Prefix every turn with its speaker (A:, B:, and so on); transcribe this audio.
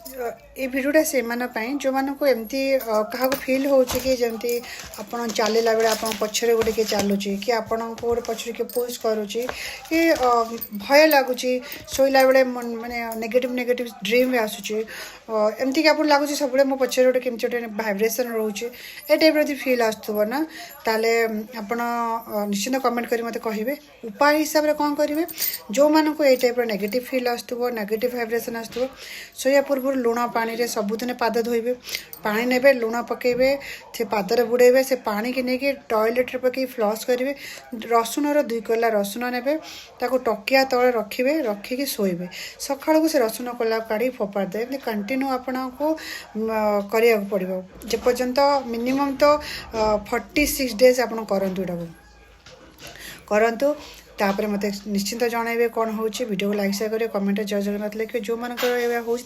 A: ये भिडियोटा से जो मानक एमती क्या फिल हो कि जमती आपन चलला बेले आप पछरे गोटे किए चलुची कि आपण गोटे पछरे किए पोज करुच्ची कि भय लगुच शोला बेले माने नेगेटिव नेगेटिव ड्रीम भी आसूची एमती कि आप लगुच सब मो पछरे गोटे केमती गोटे भाइब्रेसन रोचे ए टाइप री फिल आसुव ना ताले आपण निश्चिंत कमेंट करी मते कहिबे उपाय हिसाब रे कौन करेंगे जो मानक ये टाइप नेगेटिव फिल आसुव नेगेटिव भाइब्रेसन आसुव सोया पूर्व लुण पानी रे सबुदिन पाद धोइबे पानी नेबे लुण पकेबे से पादरे बुड़ेबे से पानी की नहीं टॉयलेट रे पकई फ्लश करेंगे रसुण 2 कोला रसुण नेबे ताको टकिया तले रखिबे रखिकी शोइबे सकाळ को से रसुण कोला काढ़ी फोपाड़ दे एमती कंटिन्यू आपको करिया पड़ो जेपर्यंत मिनिमम तो 46 डेज आप करंतु एटा करंतु तापर मते निश्चिंत जनइबे कौन होची वीडियो को लाइक शेयर करिए कमेंट जय जगन्नाथ लिखे जो मानकर होची